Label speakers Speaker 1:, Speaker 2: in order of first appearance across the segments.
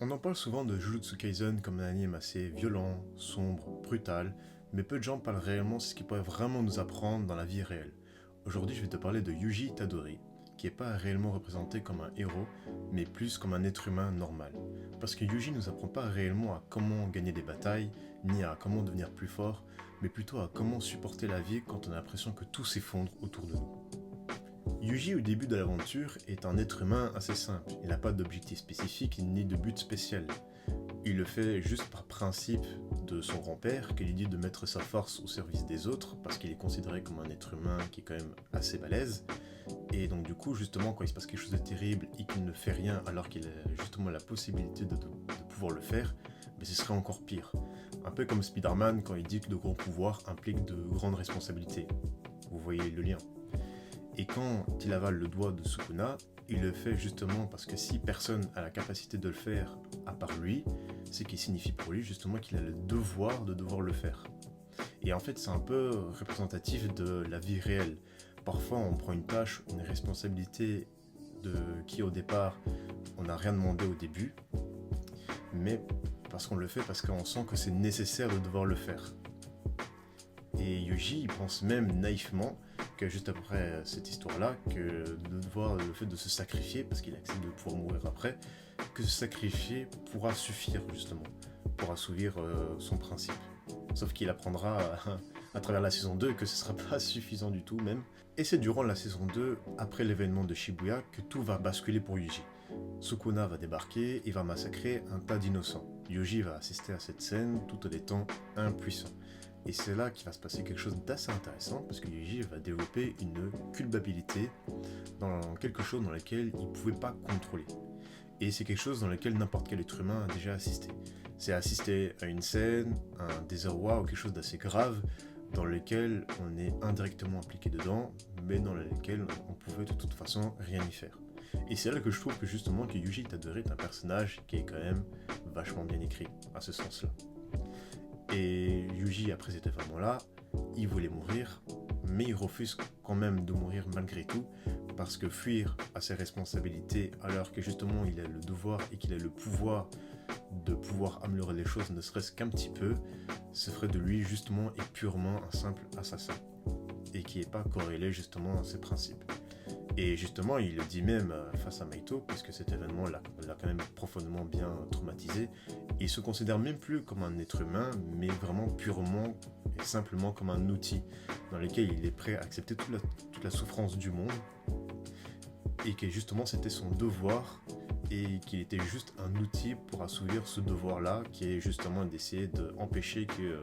Speaker 1: On en parle souvent de Jujutsu Kaisen comme un anime assez violent, sombre, brutal, mais peu de gens parlent réellement de ce qu'il pourrait vraiment nous apprendre dans la vie réelle. Aujourd'hui, je vais te parler de Yuji Itadori, qui n'est pas réellement représenté comme un héros, mais plus comme un être humain normal. Parce que Yuji nous apprend pas réellement à comment gagner des batailles, ni à comment devenir plus fort, mais plutôt à comment supporter la vie quand on a l'impression que tout s'effondre autour de nous. Yuji, au début de l'aventure, est un être humain assez simple. Il n'a pas d'objectif spécifique ni de but spécial. Il le fait juste par principe de son grand-père qui lui dit de mettre sa force au service des autres parce qu'il est considéré comme un être humain qui est quand même assez balèze. Et donc du coup, justement, quand il se passe quelque chose de terrible et qu'il ne fait rien alors qu'il a justement la possibilité de pouvoir le faire, mais ce serait encore pire. Un peu comme Spider-Man quand il dit que de grands pouvoirs impliquent de grandes responsabilités. Vous voyez le lien. Et quand il avale le doigt de Sukuna, il le fait justement parce que si personne a la capacité de le faire à part lui, c'est qu'il signifie pour lui justement qu'il a le devoir de devoir le faire. Et en fait, c'est un peu représentatif de la vie réelle. Parfois, on prend une tâche, une responsabilité de qui au départ, on n'a rien demandé au début, mais parce qu'on le fait parce qu'on sent que c'est nécessaire de devoir le faire. Et Yuji, il pense même naïvement que juste après cette histoire-là, que de devoir le fait de se sacrifier, parce qu'il accepte de pouvoir mourir après, que se sacrifier pourra suffire justement, pour assouvir son principe. Sauf qu'il apprendra à travers la saison 2 que ce sera pas suffisant du tout même. Et c'est durant la saison 2, après l'événement de Shibuya, que tout va basculer pour Yuji. Sukuna va débarquer et va massacrer un tas d'innocents. Yuji va assister à cette scène tout en étant impuissant. Et c'est là qu'il va se passer quelque chose d'assez intéressant parce que Yuji va développer une culpabilité dans quelque chose dans lequel il ne pouvait pas contrôler. Et c'est quelque chose dans lequel n'importe quel être humain a déjà assisté. C'est assister à une scène, un désarroi ou quelque chose d'assez grave dans lequel on est indirectement impliqué dedans, mais dans lequel on pouvait de toute façon rien y faire. Et c'est là que je trouve que justement que Yuji Itadori est un personnage qui est quand même vachement bien écrit à ce sens-là. Et Yuji, après cet événement-là, il voulait mourir, mais il refuse quand même de mourir malgré tout, parce que fuir à ses responsabilités, alors que justement il a le devoir et qu'il a le pouvoir de pouvoir améliorer les choses, ne serait-ce qu'un petit peu, ce ferait de lui justement et purement un simple assassin, et qui n'est pas corrélé justement à ses principes. Et justement, il le dit même face à Maito, puisque cet événement l'a quand même profondément bien traumatisé. Il se considère même plus comme un être humain, mais vraiment purement et simplement comme un outil dans lequel il est prêt à accepter toute la souffrance du monde. Et que justement c'était son devoir et qu'il était juste un outil pour assouvir ce devoir-là, qui est justement d'essayer d'empêcher que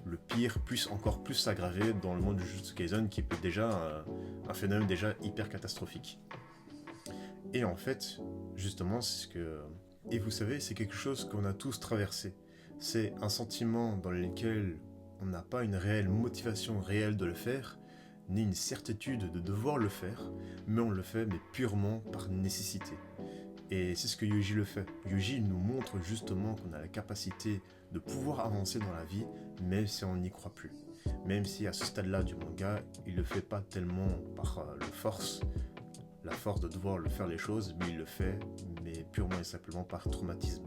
Speaker 1: le pire puisse encore plus s'aggraver dans le monde du Jujutsu Kaisen qui est déjà un phénomène déjà hyper catastrophique. Et en fait, justement, c'est ce que... Et vous savez, c'est quelque chose qu'on a tous traversé. C'est un sentiment dans lequel on n'a pas une réelle motivation réelle de le faire, ni une certitude de devoir le faire, mais on le fait mais purement par nécessité. Et c'est ce que Yuji le fait. Yuji nous montre justement qu'on a la capacité de pouvoir avancer dans la vie, même si on n'y croit plus. Même si à ce stade-là du manga, il ne le fait pas tellement par la force de devoir le faire les choses, mais il le fait, mais purement et simplement par traumatisme.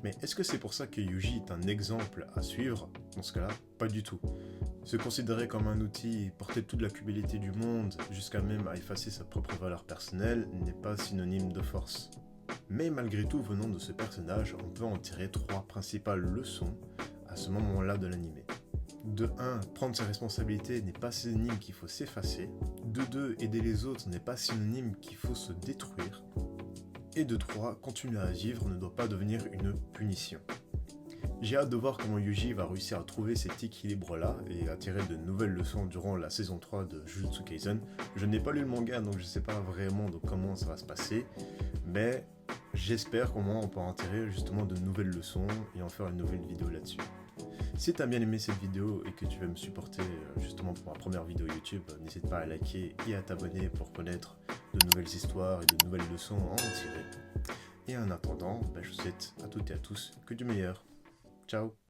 Speaker 1: Mais est-ce que c'est pour ça que Yuji est un exemple à suivre? Dans ce cas-là, pas du tout. Se considérer comme un outil, porter toute la culpabilité du monde, jusqu'à même à effacer sa propre valeur personnelle, n'est pas synonyme de force. Mais malgré tout, venant de ce personnage, on peut en tirer trois principales leçons à ce moment-là de l'animé. De 1, prendre ses responsabilités n'est pas synonyme qu'il faut s'effacer. De 2, aider les autres n'est pas synonyme qu'il faut se détruire. Et de 3, continuer à vivre ne doit pas devenir une punition. J'ai hâte de voir comment Yuji va réussir à trouver cet équilibre-là et à tirer de nouvelles leçons durant la saison 3 de Jujutsu Kaisen. Je n'ai pas lu le manga, donc je ne sais pas vraiment de comment ça va se passer, mais j'espère qu'au moins on pourra en tirer justement de nouvelles leçons et en faire une nouvelle vidéo là-dessus. Si tu as bien aimé cette vidéo et que tu veux me supporter justement pour ma première vidéo YouTube, n'hésite pas à liker et à t'abonner pour connaître de nouvelles histoires et de nouvelles leçons à en tirer. Et en attendant, je vous souhaite à toutes et à tous que du meilleur. Ciao.